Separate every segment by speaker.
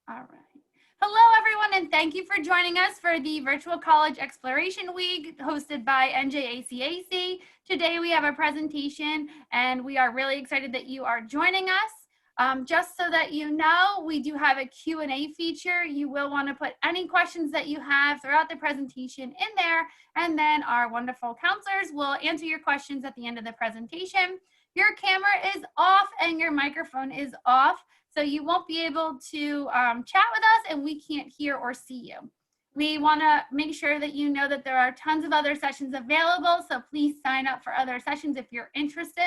Speaker 1: All right. Hello, everyone, and thank you for joining us for the Virtual College Exploration Week hosted by NJACAC. Today, we have a presentation, and we are really excited that you are joining us. Just so that you know, we do have a Q&A feature. You will want to put any questions that you have throughout the presentation in there, and then our wonderful counselors will answer your questions at the end of the presentation. Your camera is off and your microphone is off, so you won't be able to chat with us and we can't hear or see you. We want to make sure that you know that there are tons of other sessions available, so please sign up for other sessions if you're interested.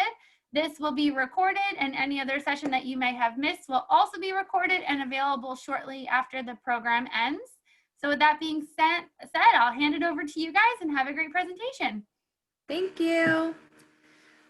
Speaker 1: This will be recorded, and any other session that you may have missed will also be recorded and available shortly after the program ends. So with that being said, I'll hand it over to you guys and have a great presentation.
Speaker 2: Thank you.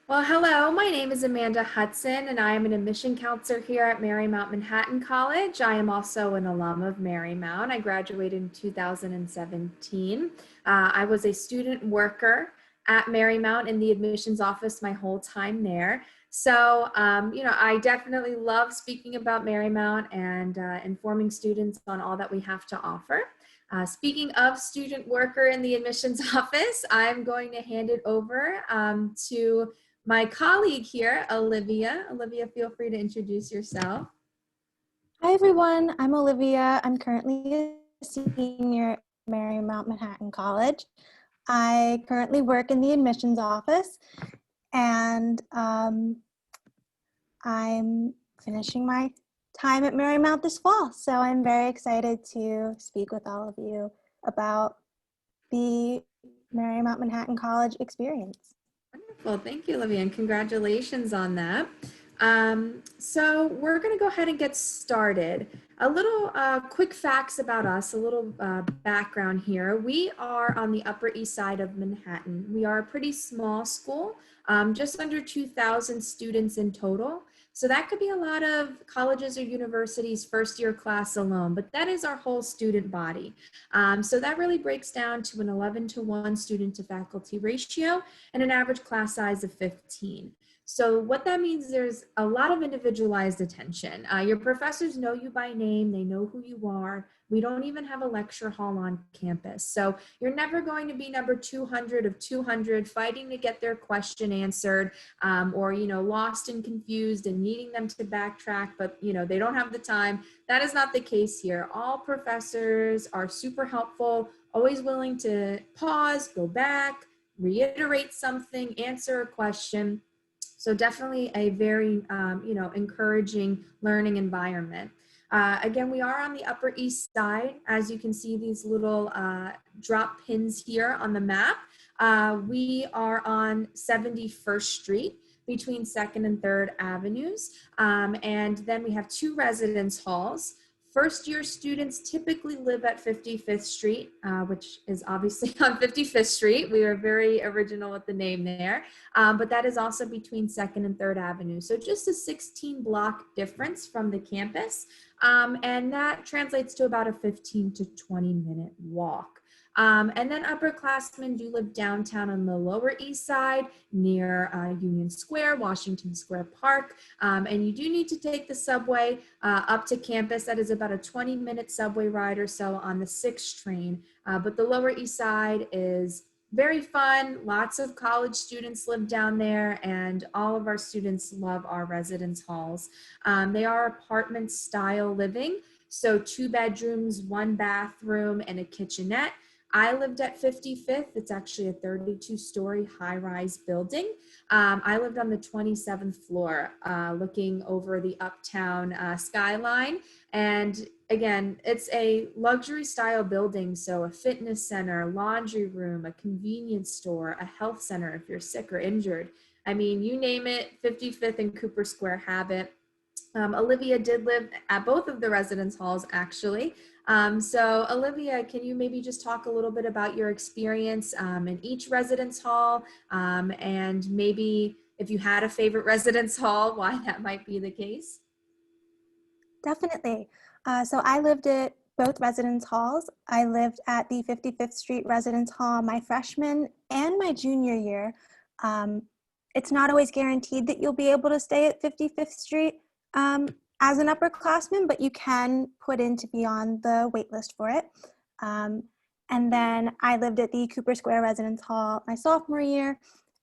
Speaker 2: Well, hello, my name is Amanda Hudson, and I am an admission counselor here at Marymount Manhattan College. I am also an alum of Marymount. I graduated in 2017. I was a student worker at Marymount in the admissions office my whole time there. So, I definitely love speaking about Marymount and informing students on all that we have to offer. Speaking of student worker in the admissions office, I'm going to hand it over to my colleague here, Olivia. Olivia, feel free to introduce yourself.
Speaker 3: Hi, everyone. I'm Olivia. I'm currently a senior at Marymount Manhattan College. I currently work in the admissions office, and I'm finishing my time at Marymount this fall. So I'm very excited to speak with all of you about the Marymount Manhattan College experience.
Speaker 2: Wonderful. Thank you, Olivia, and congratulations on that. So we're going to go ahead and get started. A little quick facts about us, a little background here. We are on the Upper East Side of Manhattan. We are a pretty small school, just under 2,000 students in total. So that could be a lot of colleges or universities' first year class alone, but that is our whole student body. So that really breaks down to an 11-to-1 student to faculty ratio and an average class size of 15. So what that means, there's a lot of individualized attention. Your professors know you by name, they know who you are. We don't even have a lecture hall on campus. So you're never going to be number 200 of 200 fighting to get their question answered, or, lost and confused and needing them to backtrack, but, they don't have the time. That is not the case here. All professors are super helpful, always willing to pause, go back, reiterate something, answer a question. So definitely a very, encouraging learning environment. Again, we are on the Upper East Side. As you can see, these little drop pins here on the map. We are on 71st Street between 2nd and 3rd Avenues. And then we have 2 residence halls. First year students typically live at 55th Street, which is obviously on 55th Street. We are very original with the name there, but that is also between 2nd and 3rd Avenue. So just a 16-block difference from the campus, and that translates to about a 15 to 20-minute walk. And then upperclassmen do live downtown on the Lower East Side near Union Square, Washington Square Park. And you do need to take the subway up to campus. That is about a 20-minute subway ride or so on the 6th train. But the Lower East Side is very fun. Lots of college students live down there, and all of our students love our residence halls. They are apartment style living. So 2 bedrooms, 1 bathroom, and a kitchenette. I lived at 55th. It's actually a 32-story high-rise building. I lived on the 27th floor, looking over the uptown skyline. And again, it's a luxury style building. So a fitness center, laundry room, a convenience store, a health center if you're sick or injured. I mean, you name it, 55th and Cooper Square have it. Olivia did live at both of the residence halls, actually. So Olivia, can you maybe just talk a little bit about your experience in each residence hall, and maybe if you had a favorite residence hall, why that might be the case?
Speaker 3: Definitely. So I lived at both residence halls. I lived at the 55th Street Residence Hall my freshman and my junior year. It's not always guaranteed that you'll be able to stay at 55th Street as an upperclassman, but you can put in to be on the wait list for it. And then I lived at the Cooper Square Residence Hall my sophomore year.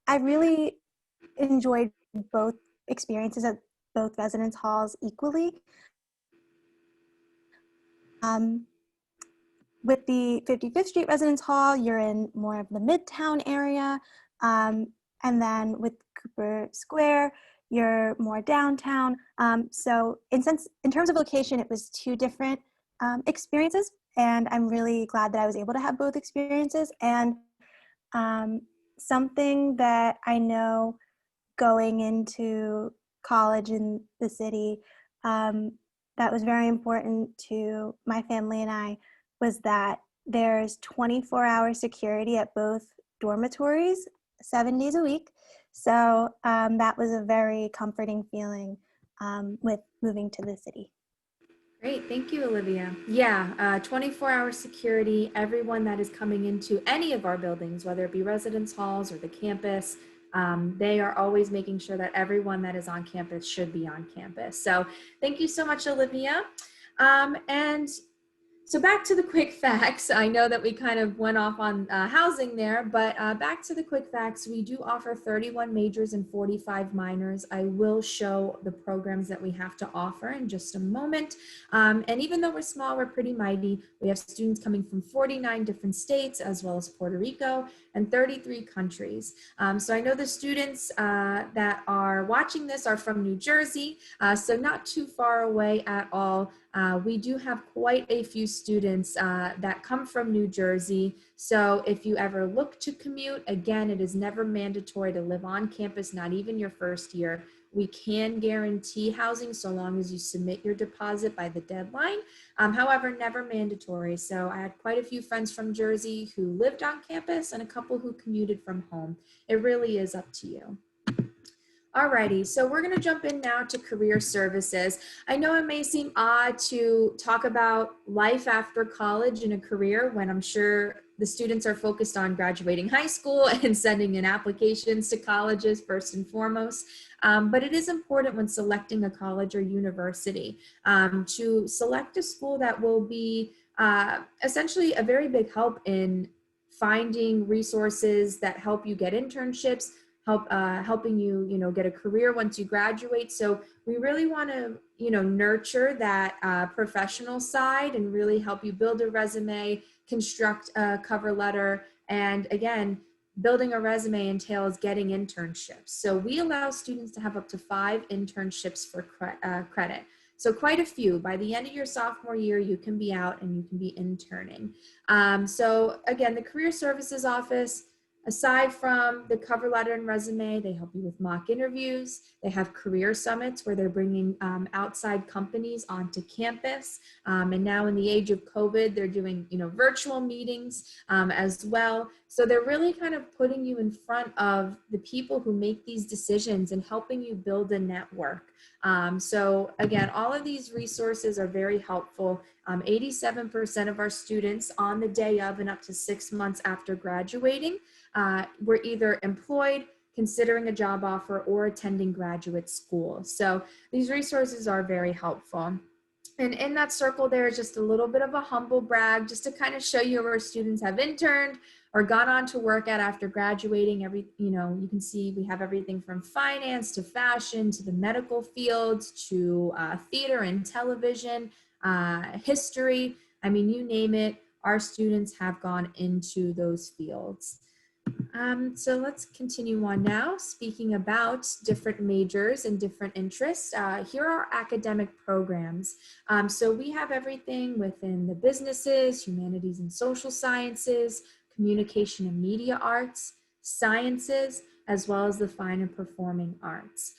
Speaker 3: I really enjoyed both experiences at both residence halls equally. With the 55th Street Residence Hall, you're in more of the Midtown area. And then with Cooper Square, you're more downtown. So in terms of location, it was two different experiences. And I'm really glad that I was able to have both experiences. And something that I know going into college in the city that was very important to my family and I was that there's 24-hour security at both dormitories, 7 days a week. So that was a very comforting feeling with moving to the city.
Speaker 2: Great, thank you, Olivia. Yeah, 24-hour security, everyone that is coming into any of our buildings, whether it be residence halls or the campus, they are always making sure that everyone that is on campus should be on campus. So thank you so much, Olivia. And so back to the quick facts. I know that we kind of went off on housing there, but back to the quick facts. We do offer 31 majors and 45 minors. I will show the programs that we have to offer in just a moment. And even though we're small, we're pretty mighty. We have students coming from 49 different states, as well as Puerto Rico, and 33 countries. So I know the students that are watching this are from New Jersey, so not too far away at all. We do have quite a few students that come from New Jersey. So if you ever look to commute, again, it is never mandatory to live on campus, not even your first year. We can guarantee housing so long as you submit your deposit by the deadline. However, never mandatory. So I had quite a few friends from Jersey who lived on campus and a couple who commuted from home. It really is up to you. Alrighty, so we're gonna jump in now to career services. I know it may seem odd to talk about life after college and a career when I'm sure the students are focused on graduating high school and sending in applications to colleges first and foremost. But it is important when selecting a college or university to select a school that will be essentially a very big help in finding resources that help you get internships, helping you, get a career once you graduate. So we really want to, nurture that professional side and really help you build a resume, construct a cover letter. And again, building a resume entails getting internships. So we allow students to have up to 5 internships for credit. So quite a few. By the end of your sophomore year, you can be out and you can be interning. So again, the Career Services Office, aside from the cover letter and resume, they help you with mock interviews. They have career summits where they're bringing outside companies onto campus. And now in the age of COVID, they're doing, virtual meetings as well. So they're really kind of putting you in front of the people who make these decisions and helping you build a network. So again, all of these resources are very helpful. 87% of our students on the day of and up to 6 months after graduating were either employed, considering a job offer, or attending graduate school. So these resources are very helpful. And in that circle, there is just a little bit of a humble brag, just to kind of show you where students have interned or gone on to work at after graduating. You can see we have everything from finance to fashion to the medical fields to theater and television, history. I mean, you name it, our students have gone into those fields. So let's continue on now. Speaking about different majors and different interests, here are academic programs. So we have everything within the businesses, humanities and social sciences, communication and media arts, sciences, as well as the fine and performing arts.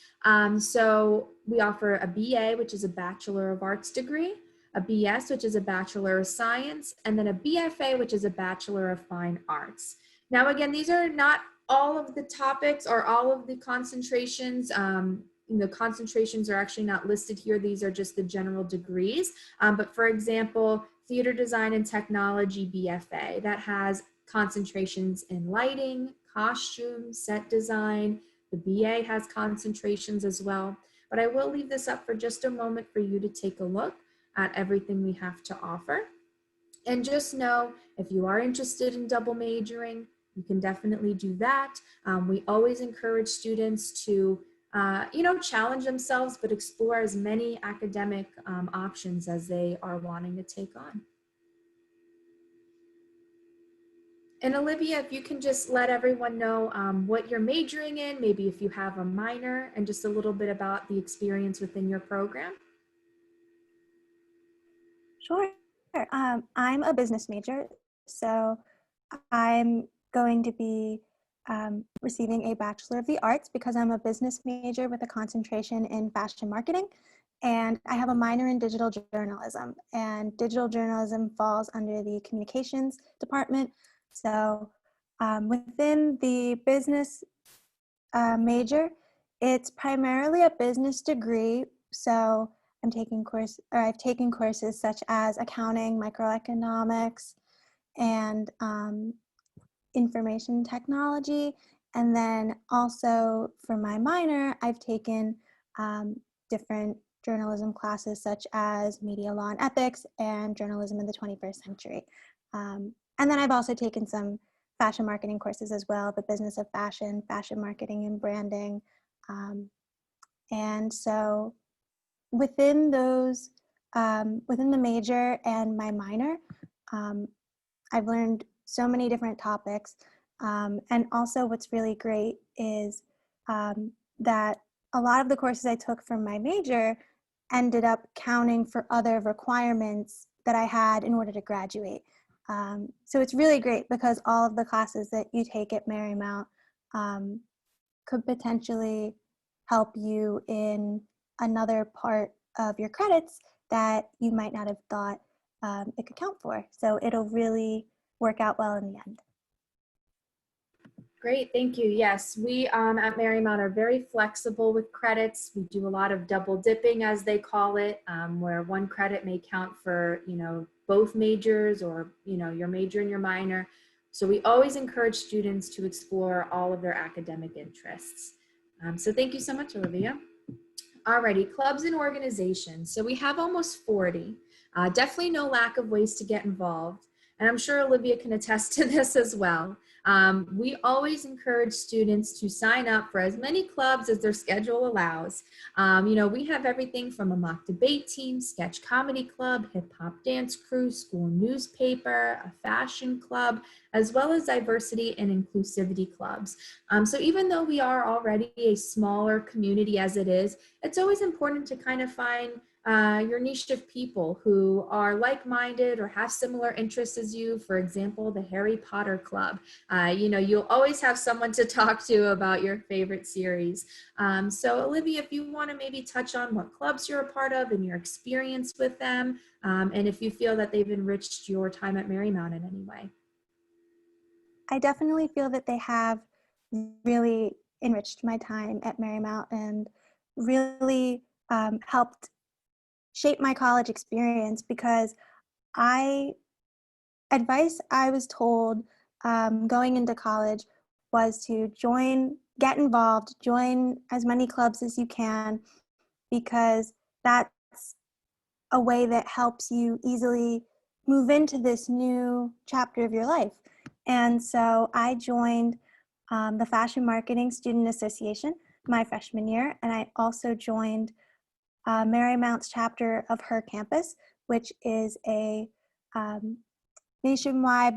Speaker 2: So we offer a BA, which is a Bachelor of Arts degree, a BS, which is a Bachelor of Science, and then a BFA, which is a Bachelor of Fine Arts. Now, again, these are not all of the topics or all of the concentrations. The concentrations are actually not listed here. These are just the general degrees. But for example, theater design and technology BFA, that has concentrations in lighting, costume, set design. The BA has concentrations as well. but I will leave this up for just a moment for you to take a look at everything we have to offer. And just know, if you are interested in double majoring, you can definitely do that. We always encourage students to, challenge themselves, but explore as many academic options as they are wanting to take on. And Olivia, if you can just let everyone know what you're majoring in, maybe if you have a minor, and just a little bit about the experience within your program.
Speaker 3: Sure. I'm a business major, so I'm going to be receiving a Bachelor of the Arts because I'm a business major with a concentration in fashion marketing. And I have a minor in digital journalism, and digital journalism falls under the communications department. So within the business major, it's primarily a business degree. So I've taken courses such as accounting, microeconomics, and information technology. And then also for my minor, I've taken different journalism classes such as media law and ethics and journalism in the 21st century. And then I've also taken some fashion marketing courses as well, the business of fashion, fashion marketing and branding. And so within those, within the major and my minor, I've learned so many different topics. And also what's really great is that a lot of the courses I took from my major ended up counting for other requirements that I had in order to graduate. So it's really great because all of the classes that you take at Marymount could potentially help you in another part of your credits that you might not have thought it could count for. So it'll really work out well in the end.
Speaker 2: Great, thank you. Yes, we at Marymount are very flexible with credits. We do a lot of double dipping, as they call it, where one credit may count for, both majors, or, your major and your minor. So we always encourage students to explore all of their academic interests. So thank you so much, Olivia. Alrighty, clubs and organizations. So we have almost 40. Definitely no lack of ways to get involved. And I'm sure Olivia can attest to this as well. We always encourage students to sign up for as many clubs as their schedule allows. We have everything from a mock debate team, sketch comedy club, hip hop dance crew, school newspaper, a fashion club, as well as diversity and inclusivity clubs. So even though we are already a smaller community as it is, it's always important to kind of find your niche of people who are like-minded or have similar interests as you. For example, the Harry Potter Club. You'll always have someone to talk to about your favorite series. So Olivia, if you want to maybe touch on what clubs you're a part of and your experience with them, and if you feel that they've enriched your time at Marymount in any way.
Speaker 3: I definitely feel that they have really enriched my time at Marymount and really helped shape my college experience, because advice I was told going into college was to get involved, join as many clubs as you can, because that's a way that helps you easily move into this new chapter of your life. And so I joined the Fashion Marketing Student Association my freshman year, and I also joined Marymount's chapter of Her Campus, which is a nationwide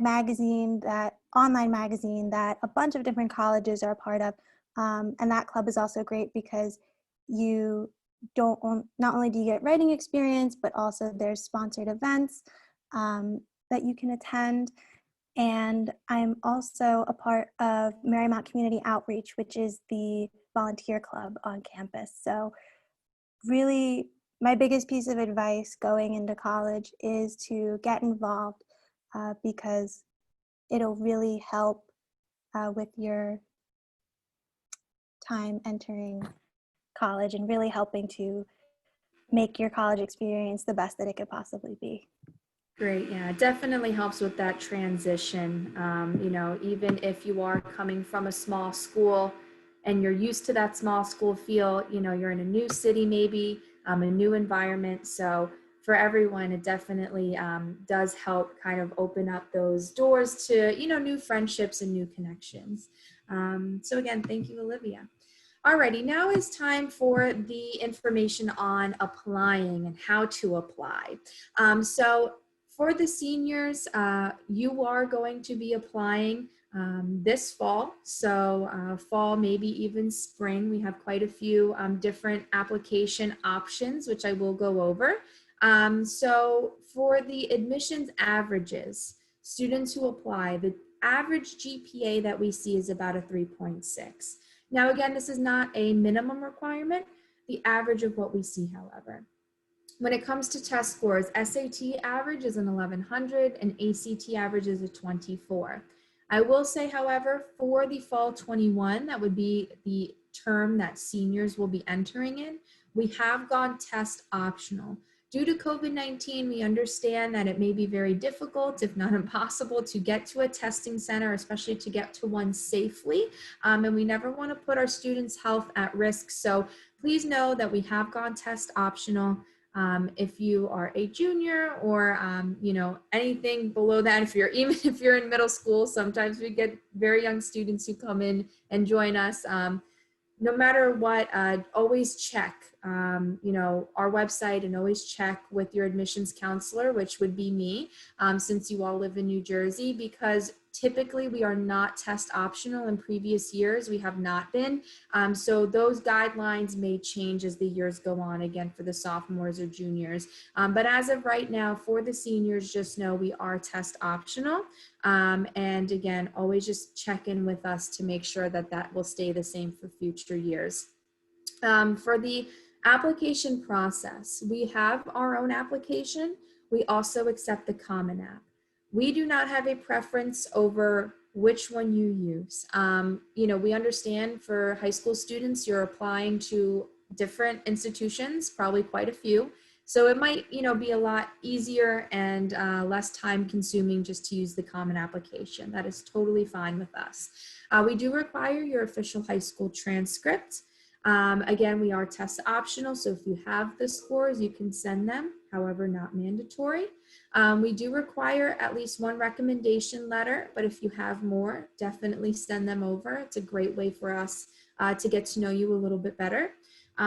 Speaker 3: online magazine that a bunch of different colleges are a part of. And that club is also great because not only do you get writing experience, but also there's sponsored events that you can attend. And I'm also a part of Marymount Community Outreach, which is the volunteer club on campus. So really, my biggest piece of advice going into college is to get involved because it'll really help with your time entering college and really helping to make your college experience the best that it could possibly be.
Speaker 2: Great, yeah, it definitely helps with that transition. Even if you are coming from a small school and you're used to that small school feel, you know, you're in a new city, maybe a new environment. So for everyone, it definitely does help kind of open up those doors to, you know, new friendships and new connections. So again, thank you, Olivia. Alrighty, now is time for the information on applying and how to apply. So for the seniors, you are going to be applying this fall. So fall, maybe even spring. We have quite a few different application options, which I will go over. So for the admissions averages, students who apply, the average GPA that we see is about a 3.6. Now, again, this is not a minimum requirement, the average of what we see, however. When it comes to test scores, SAT average is an 1100 and ACT average is a 24. I will say, however, for the fall 21, that would be the term that seniors will be entering in, we have gone test optional. Due to COVID-19, we understand that it may be very difficult, if not impossible, to get to a testing center, especially to get to one safely. And we never want to put our students' health at risk. So please know that we have gone test optional. If you are a junior or, you know, anything below that, even if you're in middle school, sometimes we get very young students who come in and join us. No matter what, always check, you know, our website, and always check with your admissions counselor, which would be me, since you all live in New Jersey, because typically we are not test optional. In previous years, we have not been. So those guidelines may change as the years go on, again, for the sophomores or juniors. But as of right now, for the seniors, just know we are test optional. And again, always just check in with us to make sure that that will stay the same for future years. For the application process, we have our own application. We also accept the Common App. We do not have a preference over which one you use. You know, we understand for high school students, you're applying to different institutions, probably quite a few. So it might, you know, be a lot easier and less time consuming just to use the Common Application. That is totally fine with us. We do require your official high school transcript. Again, we are test optional, so if you have the scores, you can send them, however, not mandatory. We do require at least one recommendation letter, but if you have more, definitely send them over. It's a great way for us to get to know you a little bit better.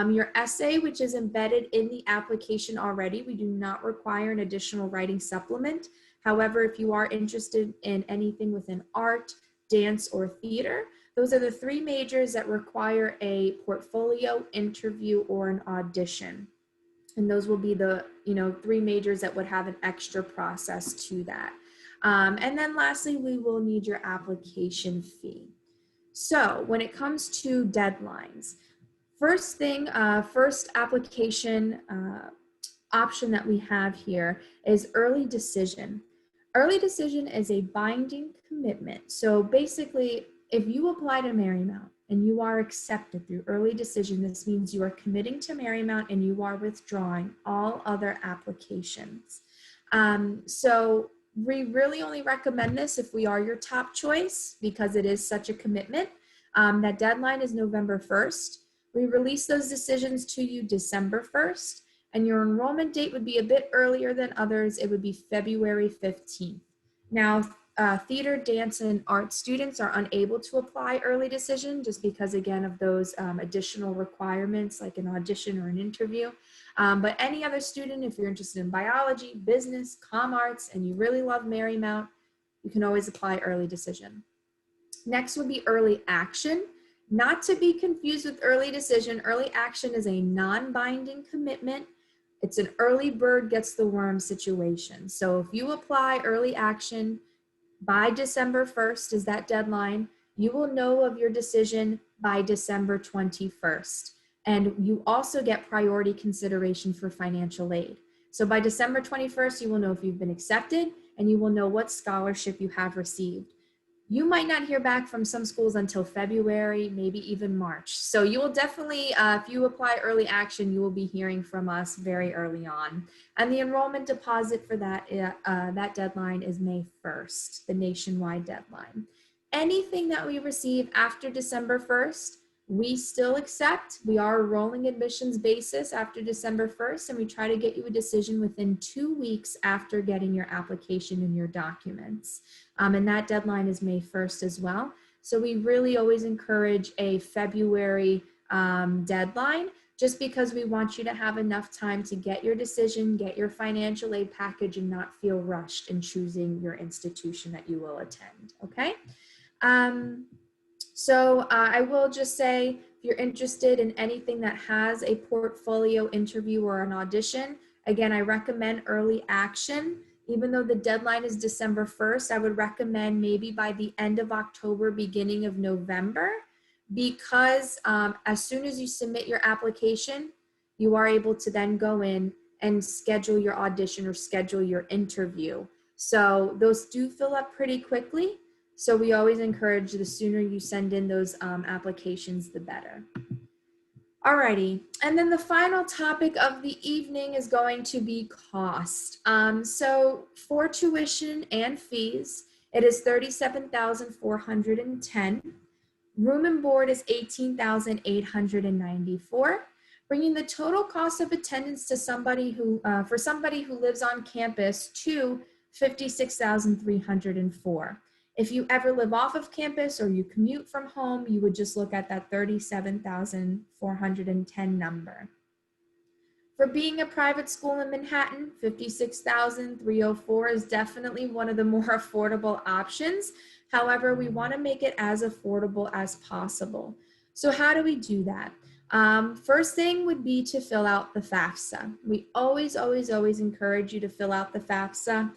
Speaker 2: Your essay, which is embedded in the application already, we do not require an additional writing supplement. However, if you are interested in anything within art, dance, or theater, those are the three majors that require a portfolio, interview, or an audition. And those will be the, you know, three majors that would have an extra process to that. And then lastly, we will need your application fee. So when it comes to deadlines, first application option that we have here is early decision. Early decision is a binding commitment. So basically, if you apply to Marymount and you are accepted through early decision, this means you are committing to Marymount and you are withdrawing all other applications. So we really only recommend this if we are your top choice because it is such a commitment. That deadline is November 1st. We release those decisions to you December 1st, and your enrollment date would be a bit earlier than others. It would be February 15th. Now, theater, dance, and art students are unable to apply early decision just because, again, of those additional requirements like an audition or an interview. But any other student, if you're interested in biology, business, comm arts, and you really love Marymount, you can always apply early decision. Next would be early action. Not to be confused with early decision. Early action is a non-binding commitment. It's an early bird gets the worm situation. So if you apply early action by December 1st is that deadline, you will know of your decision by December 21st. And you also get priority consideration for financial aid. So by December 21st, you will know if you've been accepted and you will know what scholarship you have received. You might not hear back from some schools until February, maybe even March. So you will definitely, if you apply early action, you will be hearing from us very early on. And the enrollment deposit for that, that deadline is May 1st, the nationwide deadline. Anything that we receive after December 1st, We still accept. We are a rolling admissions basis after December 1st, and we try to get you a decision within 2 weeks after getting your application and your documents. And that deadline is May 1st as well. So we really always encourage a February deadline, just because we want you to have enough time to get your decision, get your financial aid package, and not feel rushed in choosing your institution that you will attend, okay? So I will just say, if you're interested in anything that has a portfolio interview or an audition, again, I recommend early action. Even though the deadline is December 1st, I would recommend maybe by the end of October, beginning of November, because as soon as you submit your application, you are able to then go in and schedule your audition or schedule your interview. So those do fill up pretty quickly. So we always encourage the sooner you send in those applications, the better. Alrighty, and then the final topic of the evening is going to be cost. So for tuition and fees, it is $37,410. Room and board is $18,894, bringing the total cost of attendance to somebody who, for somebody who lives on campus to $56,304. If you ever live off of campus or you commute from home, you would just look at that $37,410 number. For being a private school in Manhattan, $56,304 is definitely one of the more affordable options. However, we want to make it as affordable as possible. So how do we do that? First thing would be to fill out the FAFSA. We always encourage you to fill out the FAFSA.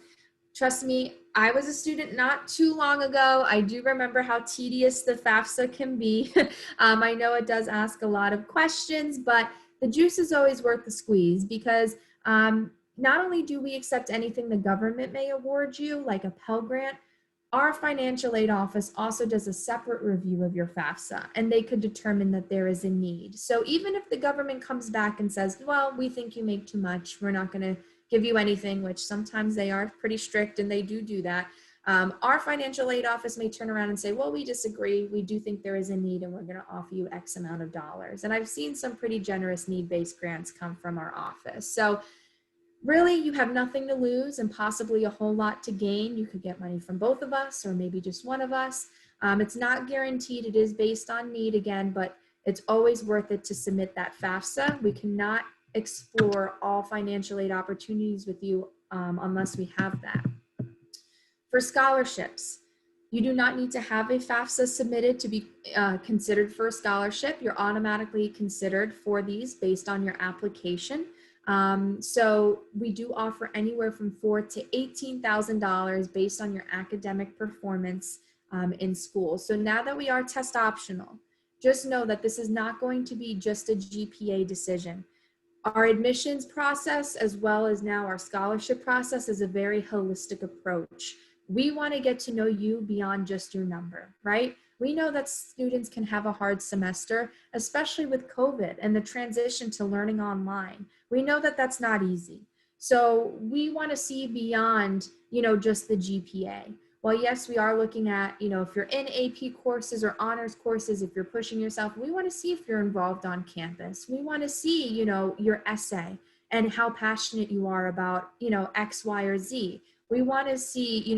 Speaker 2: Trust me, I was a student not too long ago. I do remember how tedious the FAFSA can be. I know it does ask a lot of questions, but the juice is always worth the squeeze, because not only do we accept anything the government may award you, like a Pell Grant, our financial aid office also does a separate review of your FAFSA, and they could determine that there is a need. So even if the government comes back and says, well, we think you make too much, we're not going to give you anything, which sometimes they are pretty strict and they do that. Our financial aid office may turn around and say, well, we disagree. We do think there is a need and we're going to offer you X amount of dollars. And I've seen some pretty generous need-based grants come from our office. So really, you have nothing to lose and possibly a whole lot to gain. You could get money from both of us or maybe just one of us. It's not guaranteed. It is based on need again, but it's always worth it to submit that FAFSA. We cannot explore all financial aid opportunities with you unless we have that. For scholarships, you do not need to have a FAFSA submitted to be considered for a scholarship. You're automatically considered for these based on your application. So we do offer anywhere from $4,000 to $18,000 based on your academic performance in school. So now that we are test optional, just know that this is not going to be just a GPA decision. Our admissions process, as well as now our scholarship process, is a very holistic approach. We want to get to know you beyond just your number, right? We know that students can have a hard semester, especially with COVID and the transition to learning online. We know that that's not easy. So we want to see beyond, just the GPA. Well, yes, we are looking at, if you're in AP courses or honors courses, if you're pushing yourself, we want to see if you're involved on campus. We want to see, your essay and how passionate you are about, X, Y, or Z. We want to see,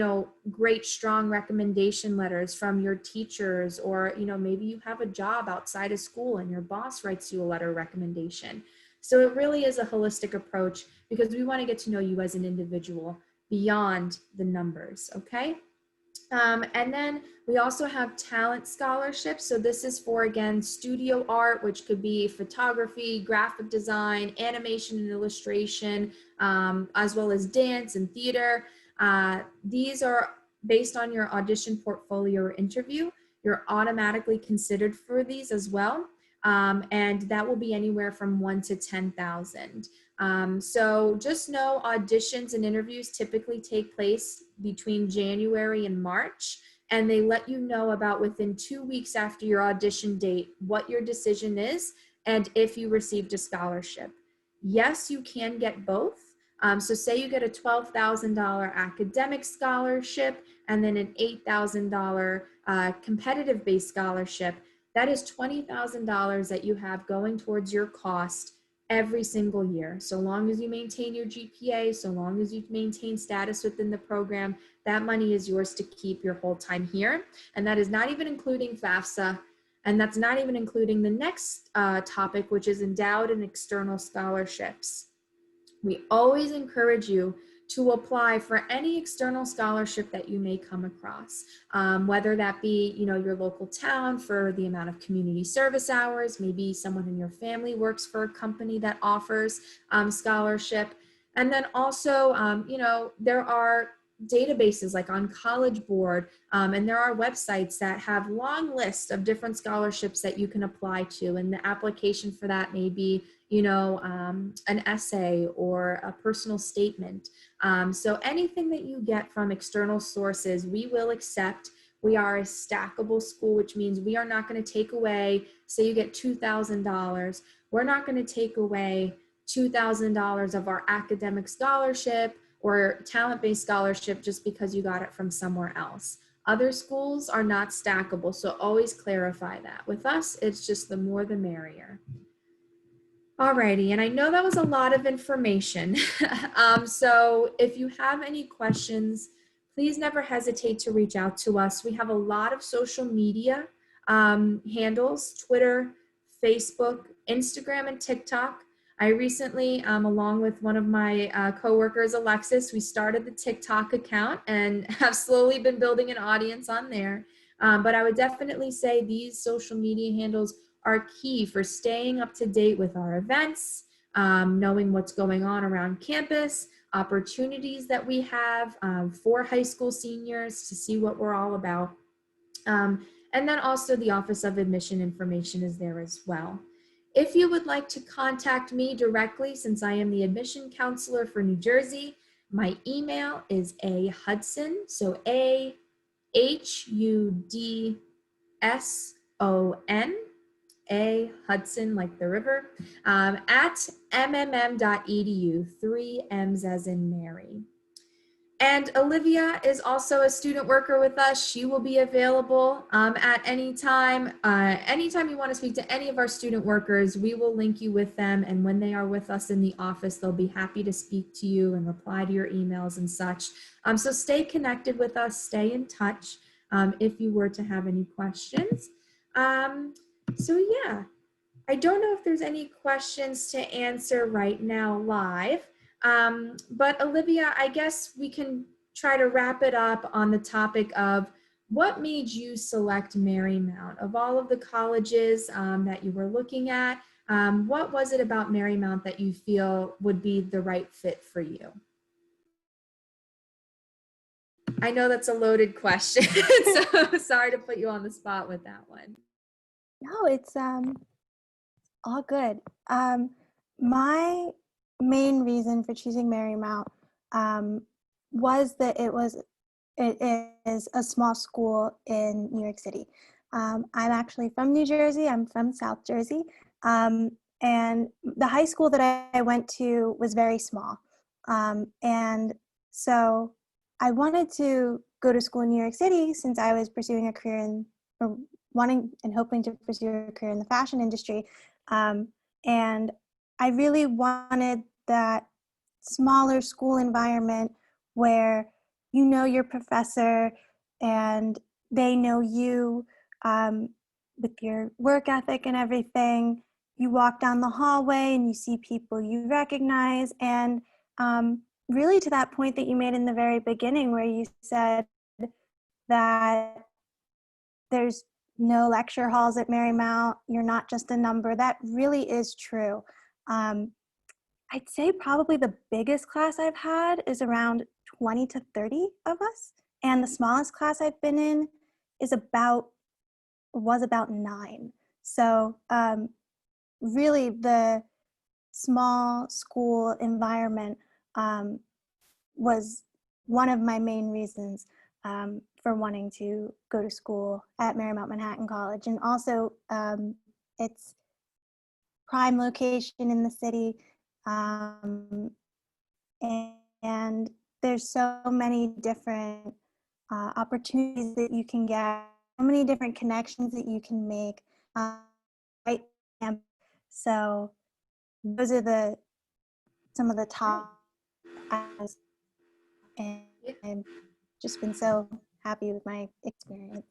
Speaker 2: great, strong recommendation letters from your teachers, or, maybe you have a job outside of school and your boss writes you a letter of recommendation. So it really is a holistic approach, because we want to get to know you as an individual beyond the numbers, okay? And then we also have talent scholarships. So this is for, again, studio art, which could be photography, graphic design, animation and illustration, as well as dance and theater. These are based on your audition, portfolio, or interview. You're automatically considered for these as well. And that will be anywhere from $1,000 to $10,000. So just know auditions and interviews typically take place between January and March, and they let you know about within 2 weeks after your audition date what your decision is and if you received a scholarship. Yes, you can get both. So say you get a $12,000 academic scholarship and then an $8,000 competitive-based scholarship. That is $20,000 that you have going towards your cost every single year. So long as you maintain your GPA, so long as you maintain status within the program, that money is yours to keep your whole time here. And that is not even including FAFSA. And that's not even including the next topic, which is endowed and external scholarships. We always encourage you to apply for any external scholarship that you may come across, whether that be, your local town for the amount of community service hours, maybe someone in your family works for a company that offers scholarship. And then also, there are databases like on College Board, and there are websites that have long lists of different scholarships that you can apply to, and the application for that may be an essay or a personal statement. So anything that you get from external sources, we will accept. We are a stackable school, which means we are not going to take away, say you get $2,000, we're not going to take away $2,000 of our academic scholarship or talent-based scholarship just because you got it from somewhere else. Other schools are not stackable, so always clarify that. With us, it's just the more the merrier. Alrighty, and I know that was a lot of information. So if you have any questions, please never hesitate to reach out to us. We have a lot of social media handles, Twitter, Facebook, Instagram, and TikTok. I recently, along with one of my coworkers, Alexis, we started the TikTok account and have slowly been building an audience on there. But I would definitely say these social media handles are key for staying up to date with our events, knowing what's going on around campus, opportunities that we have for high school seniors to see what we're all about. And then also the Office of Admission information is there as well. If you would like to contact me directly, since I am the admission counselor for New Jersey, my email is ahudson, so AHUDSON, A Hudson, like the river, at mmm.edu, 3 M's as in Mary. And Olivia is also a student worker with us. She will be available at any time. Anytime you want to speak to any of our student workers, we will link you with them. And when they are with us in the office, they'll be happy to speak to you and reply to your emails and such. So stay connected with us, stay in touch if you were to have any questions. So yeah, I don't know if there's any questions to answer right now live. But Olivia, I guess we can try to wrap it up on the topic of what made you select Marymount? Of all of the colleges that you were looking at, what was it about Marymount that you feel would be the right fit for you? I know that's a loaded question, so sorry to put you on the spot with that one.
Speaker 3: No, it's all good. My main reason for choosing Marymount was that it is a small school in New York City. I'm actually from New Jersey. I'm from South Jersey. And the high school that I went to was very small. And so I wanted to go to school in New York City since I was pursuing a career or wanting and hoping to pursue a career in the fashion industry. And I really wanted that smaller school environment where you know your professor and they know you with your work ethic and everything. You walk down the hallway and you see people you recognize, and really to that point that you made in the very beginning where you said that there's no lecture halls at Marymount, you're not just a number. That really is true. I'd say probably the biggest class I've had is around 20 to 30 of us. And the smallest class I've been in was about 9. So really the small school environment was one of my main reasons for wanting to go to school at Marymount Manhattan College. And also it's prime location in the city. And there's so many different opportunities that you can get, so many different connections that you can make. I am. So those are some of the top items, and just been so happy with my experience.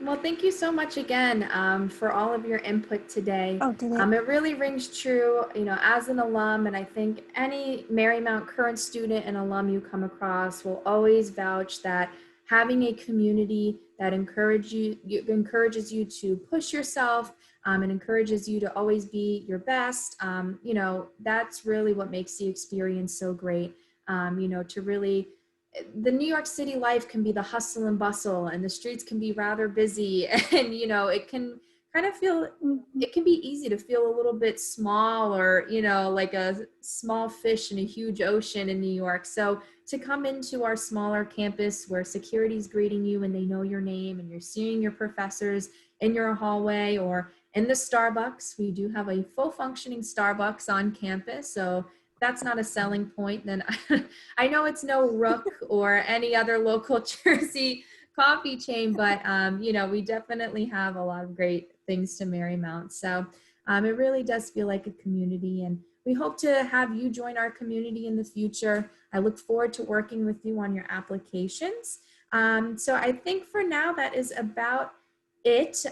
Speaker 2: Well, thank you so much again for all of your input today.
Speaker 3: Oh, did it?
Speaker 2: It really rings true, as an alum, and I think any Marymount current student and alum you come across will always vouch that having a community that encourages you to push yourself and encourages you to always be your best, that's really what makes the experience so great, to really the New York City life can be the hustle and bustle, and the streets can be rather busy, and it can kind of feel, it can be easy to feel a little bit small, or like a small fish in a huge ocean in New York. So to come into our smaller campus where security's greeting you and they know your name, and you're seeing your professors in your hallway or in the Starbucks. We do have a full functioning Starbucks on campus, so that's not a selling point, then I know it's no Rook or any other local Jersey coffee chain, but we definitely have a lot of great things to Marymount. So it really does feel like a community, and we hope to have you join our community in the future. I look forward to working with you on your applications. So I think for now that is about it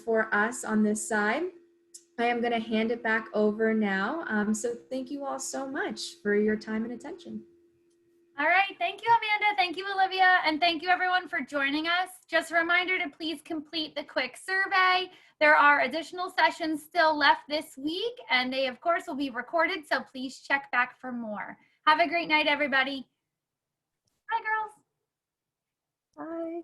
Speaker 2: for us on this side. I am going to hand it back over now. So thank you all so much for your time and attention.
Speaker 1: All right. Thank you, Amanda. Thank you, Olivia. And thank you, everyone, for joining us. Just a reminder to please complete the quick survey. There are additional sessions still left this week, and they, of course, will be recorded. So please check back for more. Have a great night, everybody. Bye, girls.
Speaker 3: Bye.